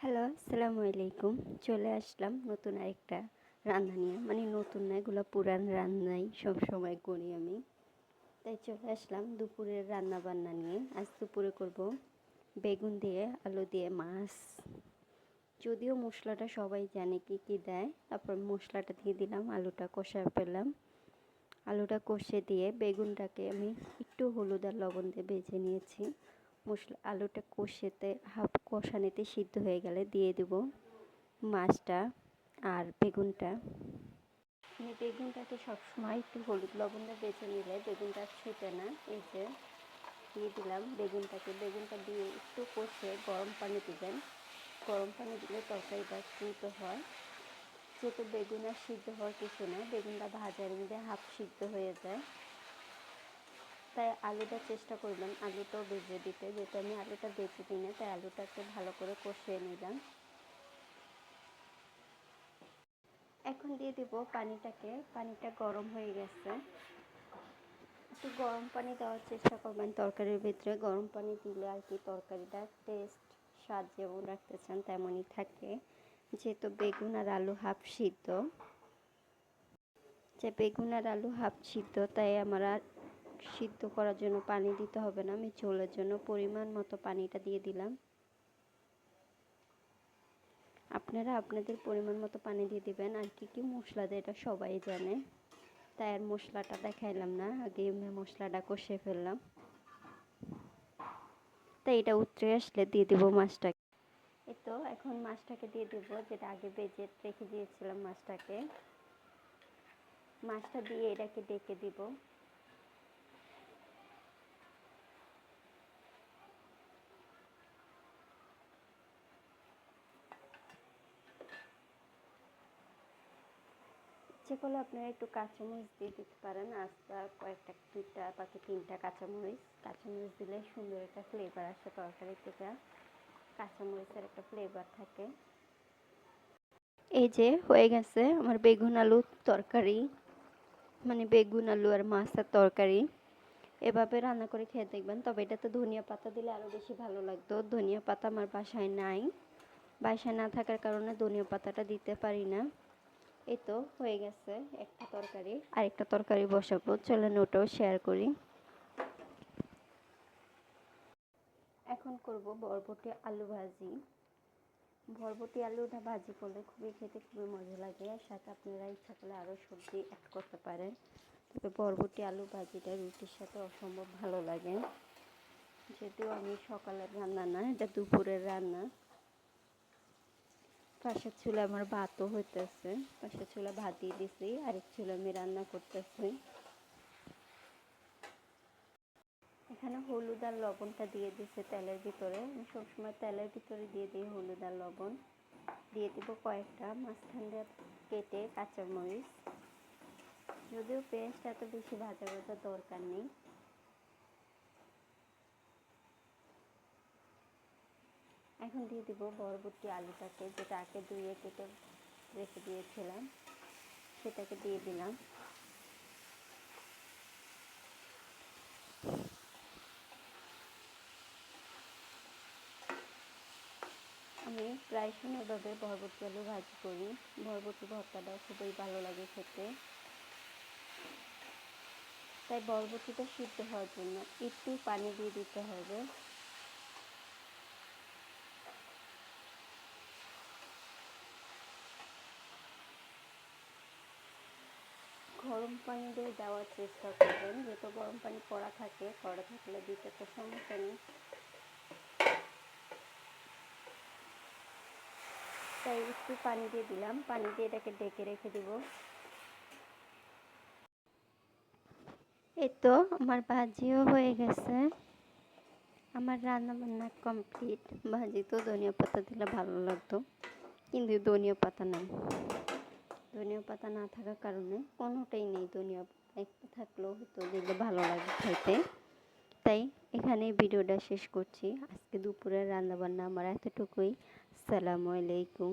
Hello, আসসালামু আলাইকুম। চলে আসলাম নতুন আরেকটা রান্না নিয়ে। মানে নতুন না, এগুলো পুরান রান্নাই সবসময় করি আমি। তাই চলে আসলাম দুপুরের রান্না বান্না নিয়ে। আজ দুপুরে করব বেগুন দিয়ে আলু দিয়ে মাছ। যদিও মশলাটা সবাই জানে কী কী দেয়। তারপর মশলাটা দিয়ে দিলাম, আলুটা কষায় ফেললাম। আলুটা কষে দিয়ে বেগুনটাকে আমি একটু হলুদ আর লবণ দিয়ে ভেজে নিয়েছি। আলুটা কষানিতে সিদ্ধ হয়ে গেলে দিয়ে দেব মাছটা আর বেগুনটা। বেগুনটাকে সবসময় একটু হলুদ লবণ দিয়ে ভেজে নিলে বেগুনটা ছেটে না। এই যে দিয়ে দিলাম বেগুনটা দিয়ে একটু কষে গরম পানি দিবেন। গরম পানি দিলে তরকারিটা দ্রুত হয়। যেহেতু বেগুন আর সিদ্ধ হওয়ার কিছু না, বেগুনটা ভাজার মধ্যে হাফ সিদ্ধ হয়ে যায়। তাই আলুটা চেষ্টা করবেন আলুটাও ভেজে দিতে, যেহেতু আমি আলুটা ভেজে দিই না, তাই আলুটাকে ভালো করে কষিয়ে নিলাম। এখন দিয়ে দেব পানিটা গরম হয়ে গেছে। একটু গরম পানি দেওয়ার চেষ্টা করবেন তরকারির ভিতরে। গরম পানি দিলে আর কি তরকারিটা টেস্ট স্বাদ যেমন রাখতে চান তেমনই থাকে। যেহেতু বেগুন আর আলু হাফ সিদ্ধ, তাই আমার আর সিদ্ধ করার জন্য পানি দিতে হবে না। আমি ঝোলের জন্য পরিমাণ মতো পানিটা দিয়ে দিলাম। আপনারা আপনাদের পরিমাণ মতো পানি দিয়ে দিবেন। আর কি মশলা দেয় এটা সবাই জানে, তাই আর মশলাটা দেখাইলাম না, আগে মশলাটা কষে ফেললাম। তাই এটা উতরে আসলে দিয়ে দিব মাছটাকে। এই তো এখন মাছটাকে দিয়ে দেবো, যেটা আগে ভেজে রেখে দিয়েছিলাম মাছটা দিয়ে এটাকে ডেকে দিব। ইচ্ছে করলে আপনারা একটু কাঁচামরিচ দিয়ে দিতে পারেন। আস্তা কয়েকটা 2টা বাকি 3টা কাঁচামরিচ দিলে সুন্দর একটা ফ্লেভার আসে তরকারি থেকে। কাঁচামরিচের একটা ফ্লেভার থাকে। এই যে হয়ে গেছে আমার বেগুন আলু তরকারি, মানে বেগুন আলু আর মাছের তরকারি। এভাবে রান্না করে খেয়ে দেখবেন। তবে এটাতে ধনিয়া পাতা দিলে আরও বেশি ভালো লাগতো। ধনিয়া পাতা আমার বাসায় নাই, বাসায় না থাকার কারণে ধনিয়া পাতাটা দিতে পারি না। এই তো হয়ে গেছে একটা তরকারি। আরেকটা তরকারি বসাবো, চলেন ওটাও শেয়ার করি। এখন করব বরবটি আলু ভাজি। বরবটি আলুটা ভাজি করলে খেতে খুবই মজা লাগে। আর সাথে আপনারা ইচ্ছা করলে আরও সবজি অ্যাড করতে পারেন। তবে বরবটি আলু ভাজিটা রুটির সাথে অসম্ভব ভালো লাগে। যদিও আমি সকালের রান্না না, এটা দুপুরের রান্না। পাশের চুলে আমার ভাতও হইতেছে, পাশের চুলে ভাত দিয়ে দিছি, আরেক চুলে আমি রান্না করতেছি। এখানে হলুদ আর লবণটা দিয়ে দিচ্ছে তেলের ভিতরে। আমি সবসময় তেলের ভিতরে দিয়ে দিই হলুদ আর লবণ। দিয়ে দিব কয়েকটা মাঝখান দিয়ে কেটে কাঁচামরিচ। যদিও পেঁয়াজটা এত বেশি ভাজা দরকার নেই। এখন দিয়ে দিব বরবটি আলুটাকে, যেটা আগে ধুয়ে কেটে রেখে দিয়েছিলাম, সেটাকে দিয়ে দিলাম। আমি প্রায় সময় এভাবে বরবটি আলু ভাজি করি। বরবটি ভর্তাটা খুবই ভালো লাগে খেতে। তাই বরবটিটা সিদ্ধ হওয়ার জন্য একটু পানি দিয়ে দিতে হবে। গরম পানি দিয়ে দেওয়ার চেষ্টা করবেন, যেহেতু গরম পানি করা থাকলে দিতে তো সমস্যা নেই। তাই একটু পানি দিয়ে দিলাম, পানি দিয়ে এটাকে ডেকে রেখে দিব। এই তো আমার ভাজিও হয়ে গেছে। আমার রান্না বান্না কমপ্লিট। ভাজি তো ধনিয়া পাতা দিলে ভালো লাগতো, কিন্তু ধনিয়া পাতা না থাকার কারণে কোনোটাই নেই। ধনিয়া একটা থাকলেও হয়তো দিলে ভালো লাগে খাইতে। তাই এখানেই ভিডিওটা শেষ করছি। আজকে দুপুরের রান্না বান্না আমার এতটুকুই। আসসালামু আলাইকুম।